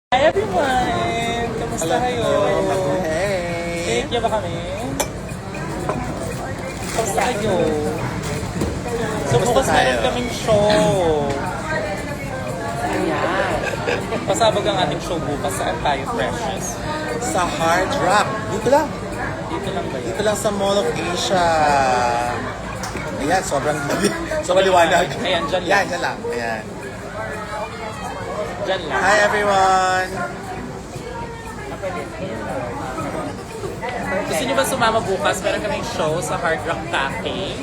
Hi everyone! Kamusta kayo? Hey! Thank you ba kami? Kamusta kayo? So bukas meron kaming show. Ayan. Pasabog ang ating show bukas. Saan tayo, Precious? Sa Hard Rock. Dito lang. Dito lang ba yun? Dito lang sa Mall of Asia. Ayan, sobrang liwanag. Ayan, dyan lang. Ayan, dyan lang. Ayan. Dyan lang. Hi everyone! Gusto niyo ba sumama bukas? Meron kaming show sa Hard Rock Cafe.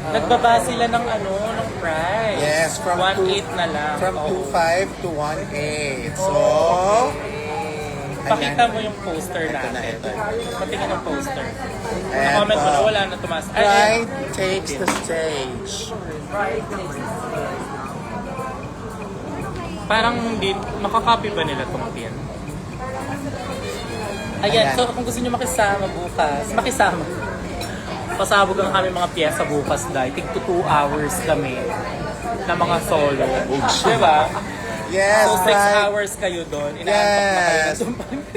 Nagbaba sila ng ng price. Yes, from 1.8 na lang. From Oo. 2.5 to 1.8. So, Pakita mo yung poster Ito na, natin. ito. Patingin ang poster. Ayan Na-comment mo po. na wala na tumas. Pride takes the stage. Parang hindi, makakopy ba nila itong pin? Ayan, Ayan. so kung gusto nyo makisama bukas, makisama. Pasabog ang aming mga piyesa bukas dahil tig 2 hours kami na mga solo. Diba? Yes, So 6 Pride. hours kayo doon. Inaantok na kayo. Yes.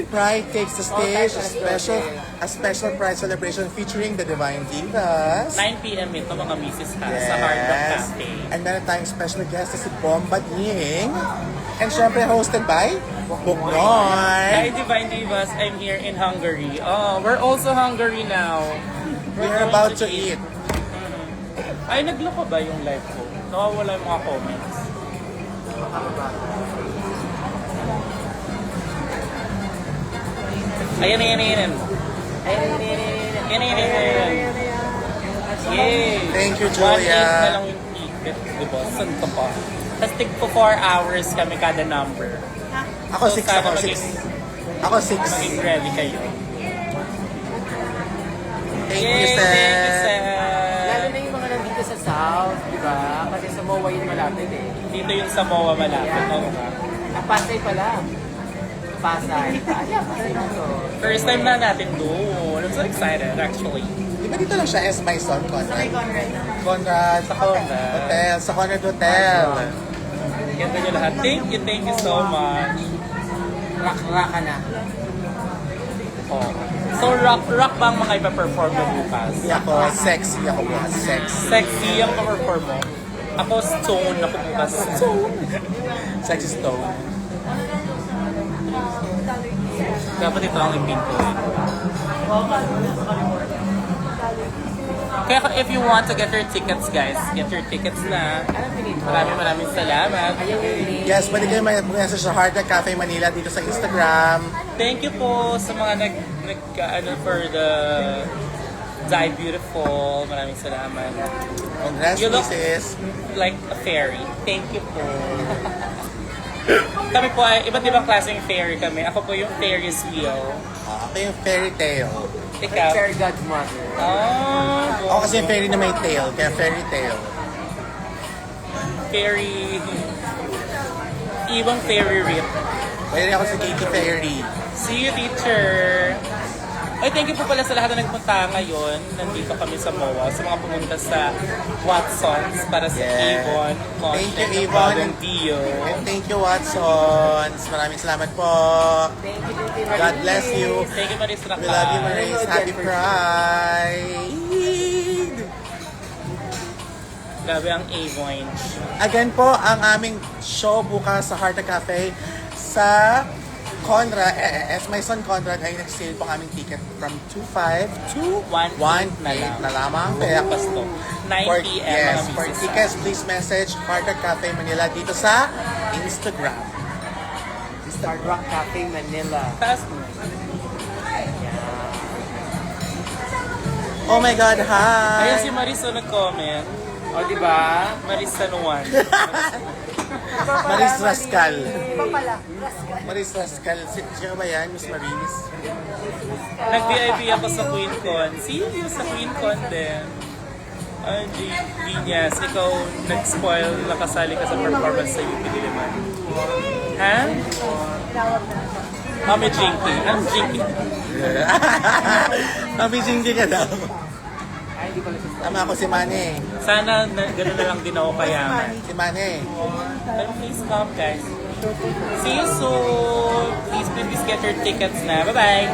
Pride takes the stage, a special Pride celebration featuring the Divine Divas. 9 p.m. ito mga misis ha, sa Hard Rock Yes. Cafe. And meron tayong special guest na si Bomba Ying. And syempre hosted by Buknoy. Hi Divine Divas, I'm here in Hungary. Oh, we're also hungry now. We're going about to eat. Ay, nagloko ba yung live ko? Nakawala yung mga comments. Ayan, ayan, ayan. Ayan, ayan, ayan. Yay! Thank you, 1.8 Julia. na lang yung ticket, di ba? Saan ka pa? Tapos tig po 4 hours kami kada number. Ako So, 6, sana ako 6. maging- Ako 6. Maging ready kayo. Thank Yay! you, Seth. Thank you, Seth. Lalo na yung mga nandito sa South, di ba? Kasi sa MOA yun malapit eh. Dito yung sa MOA malapit. Oo nga. Pasay pala. Pasay. Ayan, Pasay dito. First time na natin doon. I'm so excited actually. Di ba dito lang siya as my son, Conrad? Conrad. Conrad. Sa Conrad. Hotel. Sa Conrad Hotel. Ganda nyo lahat. Thank you so much. Rock ka na. Oh. So rock ba ang mga ipa-perform mo bukas? Hindi ako sexy. Ako bukas. Sexy. Sexy ang pa-perform mo. Ako stone ako bukas. Stone. Sexy stone. Dapat ito ang ipin ko. Kaya if you want to get your tickets guys, get your tickets na. Anong pinit mo? Maraming salamat. Ayan yung link. Yes, pwede kayo mag-message sa Hard Rock Cafe Manila dito sa Instagram. Thank you po sa mga for the Die Beautiful. Maraming salamat. Congrats, You look- Mrs. Like a fairy. Thank you po. Kami po ay iba't ibang klaseng fairy kami. Ako po yung Ferris wheel. Ako yung fairy tale. Ikaw? Fairy godmother. Oh, Ako kasi yung fairy na may tail, kaya fairy tale. fairy. Ibang fairy rip. Pwede ako si Katy Fairy. See you, teacher. Ay, thank you po pala sa lahat na nagpunta ngayon. Nandito kami sa MOA. Sa mga pumunta sa Watsons para sa Yeah. Avon. Thank you, Content ng Avon. bagong Dio. And thank you, Watsons. Maraming salamat po. Thank you, Titi Marie. God bless you. Thank you, Maris We love you, Maurice. Happy Pride! Grabe ang Avon. Again po, ang aming show bukas sa Hard Rock Cafe sa Conrad, as my son Conrad ay nag-sale po ang aming ticket from 2.5 to 1.8 na lamang. Kaya Bukas to. 9 for, p.m. yes, mga for misis. tickets, please message Hard Rock Cafe Manila dito sa Instagram. Hard Rock Cafe Manila. Taas mo. Oh my God, hi! Ayun si Maris nag-comment. O, di ba? Maris Sanuan. Maris Rascal. Iba pala. Maris Rascal. Siya ba yan, Miss Maris? Nag-VIP ako sa Queen Con. See you sa Queen Con din. Ay, Genius. Ikaw nag-spoil, nakasali ka sa performance sa UP Diliman. Ha? Mami Jinky. Anong Jinky? Mabising ka daw. Ay, di pala siya. Tama ako si Manny. Sana gano'n na lang din ako kayaman. Si Manny. Pero please come guys. See you soon! Please get your tickets na. Bye-bye!